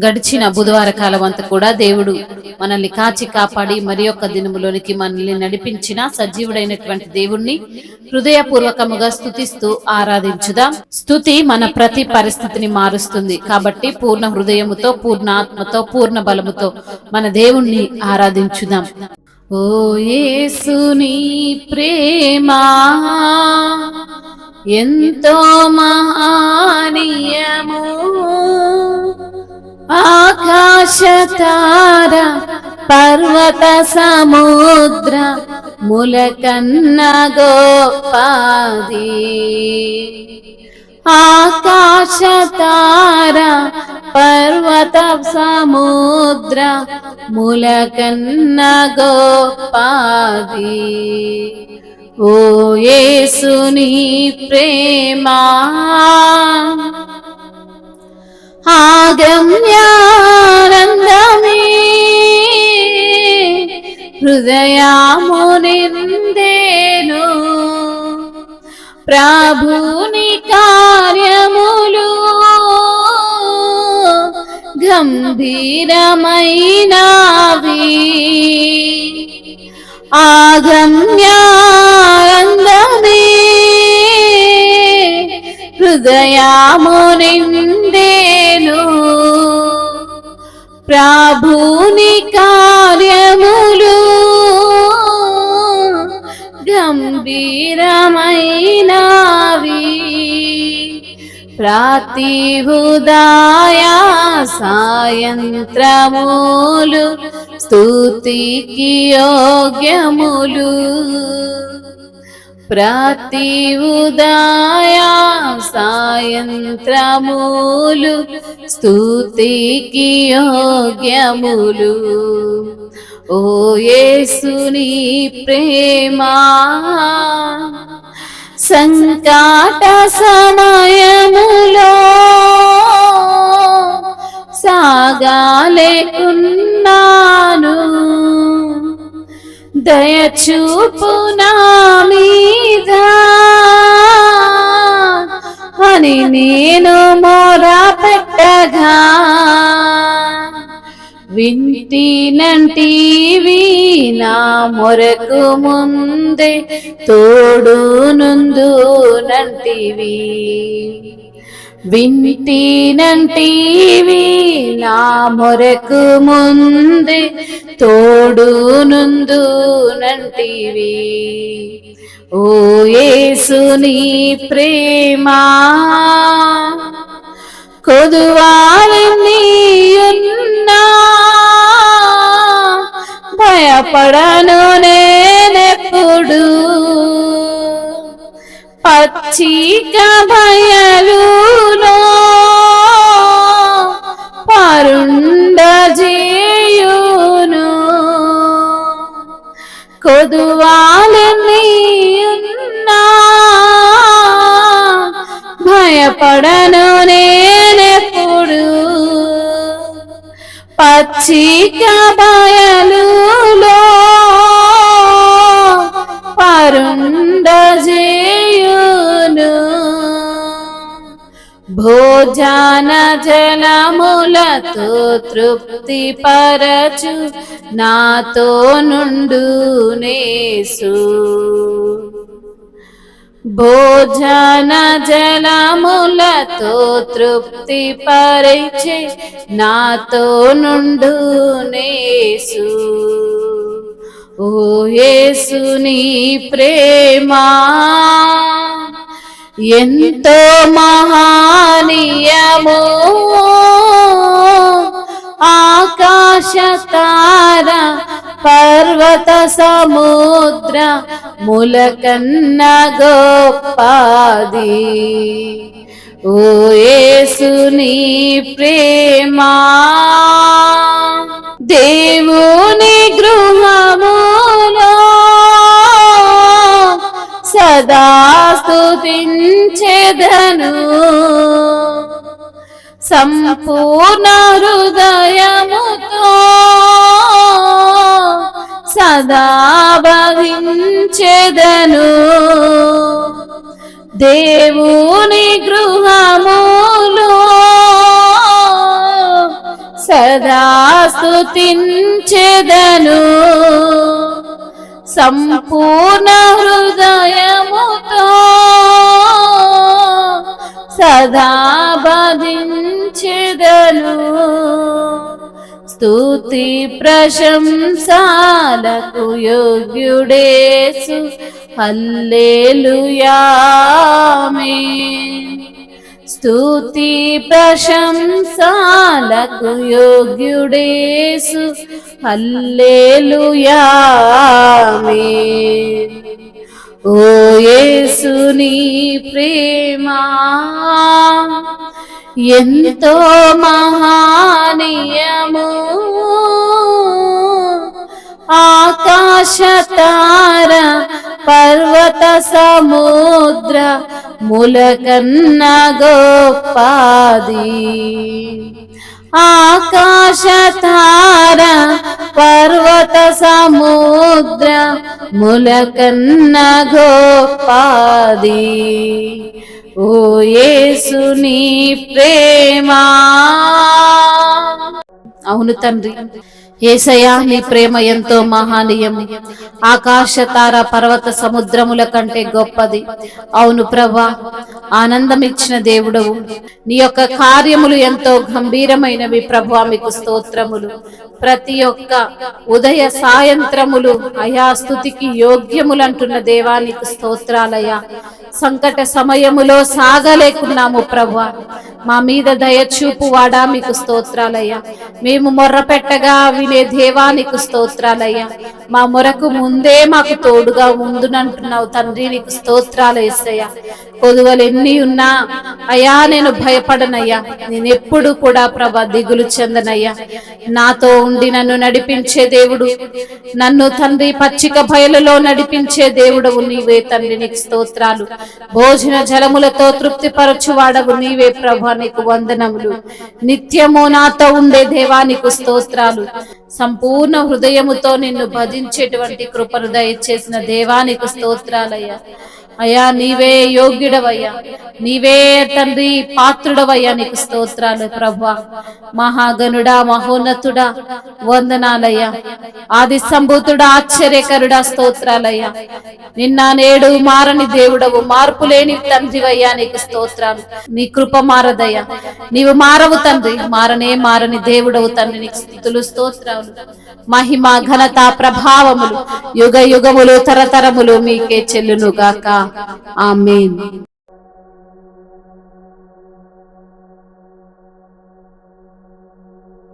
గడిచిన బుధవార కాలం అంతా కూడా దేవుడు మనల్ని కాచి కాపాడి మరి యొక్క దినములోనికి మనల్ని నడిపించిన సజీవుడైనటువంటి దేవుణ్ణి హృదయపూర్వకముగా స్తుతిస్తూ ఆరాధించుదాం. స్తుతి మన ప్రతి పరిస్థితిని మారుస్తుంది కాబట్టి పూర్ణ హృదయముతో, పూర్ణ ఆత్మతో, పూర్ణ బలముతో మన దేవుణ్ణి ఆరాధించుదాం. ఓ యేసుని ప్రేమ ఎంతో మహనీయము, ఆకాశ తార పర్వత సముద్ర ములకన్న గోపాది. ఆకాశ తార పర్వత సముద్ర ములకన్న గోపాది. ఓ యేసుని ప్రేమ ఆగమ్యానందమే హృదయము నిందేను, ప్రభుని కార్యములు గంభీరమైనవి. ఆగమ్యానందమే హృదయము నిందేను, ప్రభుని కార్యములు గంభీరమైనవి. ప్రతి ఉదయ సాయంత్రములు స్తుతికి యోగ్యములు. ప్రతి ఉదయ సాయంత్రములు స్తుతికి యోగ్యములు. ఓ యేసుని ప్రేమ సంకట సమయములో సాగాలేకున్నాను, దయచూపు నా మీద అని నేను మొరపెట్టగా, వింటినంటివి నా మొరకు ముందే తోడునుందునంటివి. వింటినంటివి నా మొరకు ముందే తోడునుందునంటివి. ఓ యేసుని ప్రేమ కొదువాలని ఉన్నా భయపడను నేనెప్పుడు. పచ్చిక బయలులో పరుండజేయును, కొదువాలని ఉన్నా భయపడను నేనెప్పుడు. పచ్చిక బయలులో పరుండజేయును, భోజన జలములతో తృప్తి పరచు నాతో నుండు నేసు. భోజన జలములతో తృప్తి పరిచే నాతో నుండు నేసు. ఓ యేసుని ప్రేమ ఎంతో మహనీయము, ఆకాశ తార పర్వత సముద్ర ములకన్న గోపాది. ఓ యేసుని ప్రేమ దేవుని గృహములో సదా స్తుతించెదను, సంపూర్ణ హృదయముతో సదా భజించెదను. దేవుని గృహములో సదా స్తుతించెదను సంపూర్ణ హృదయముతో సదా భజించెదను స్తుతి ప్రశంసలకు యోగ్యుడేసు హల్లెలూయా ఆమేన్ స్తుతి ప్రశంసలకు యోగ్యుడేసు హల్లెలూయా ఆమేన్ ఓ యేసు నీ ప్రేమ ఎంతో మహనీయము ఆకాశ తార పర్వత సముద్ర ములకన్న గొప్పది ఆకాశ తార పర్వత సముద్ర ములకన్న గొప్పది ఓ యేసు నీ ప్రేమ అవును తండ్రి యేసయ్యా నీ ప్రేమ ఎంతో మహనీయము ఆకాశ తార పర్వత సముద్రముల కంటే గొప్పది అవును ప్రభా ఆనందం ఇచ్చిన దేవుడవు నీ యొక్క కార్యములు ఎంతో గంభీరమైనవి ప్రభా మీకు స్తోత్రములు ప్రతి ఒక్క ఉదయ సాయంత్రములు అయా స్తుతికి యోగ్యములంటున్న దేవానికి స్తోత్రాలయ్యా సంకట సమయములో సాగలేకున్నాము ప్రభా మా మీద దయచూపు వాడా మీకు స్తోత్రాలయ్యా మేము మొర్ర పెట్టగా వినే దేవానికి స్తోత్రాలయ్యా మా మొరకు ముందే మాకు తోడుగా ఉండునంటున్నావు తండ్రి నీకు స్తోత్రాలు యేసయ్యా కొదువలు ఎన్ని ఉన్నా అయ్యా నేను భయపడనయ్యా నేను ఎప్పుడు కూడా ప్రభా దిగులు చెందనయ్యా నాతో ఉండి నన్ను నడిపించే దేవుడు నన్ను తండ్రి పచ్చిక బయలులో నడిపించే దేవుడవు నీవే తండ్రి నీకు స్తోత్రాలు భోజన జలములతో తృప్తిపరచువాడవు నీవే ప్రభా నీకు వందనములు నిత్యము నాతో ఉండే దేవానికి స్తోత్రాలు సంపూర్ణ హృదయముతో నిన్ను భజించేటువంటి కృపను దయచేసిన దేవానికి స్తోత్రాలయ్యా అయ్యా నీవే యోగ్యుడవయ్యా నీవే తండ్రి పాత్రుడవయ్యా నీకు స్తోత్రాలు ప్రభా మహాగణుడా మహోన్నతుడా వందనాలయ్యా ఆది సంభూతుడా ఆశ్చర్యకరుడా స్తోత్రాలయ్యా నిన్న నేడు మారని దేవుడవు మార్పు లేని తండ్రివయ్యా నీకు స్తోత్రాలు నీ కృప మారదయ్యా నీవు మారవు తండ్రి మారని దేవుడవు తండ్రి నీకు స్తుతులు స్తోత్రాలు మహిమ ఘనత ప్రభావములు యుగ యుగములు తరతరములు మీకే చెల్లును గాక ఆమేన్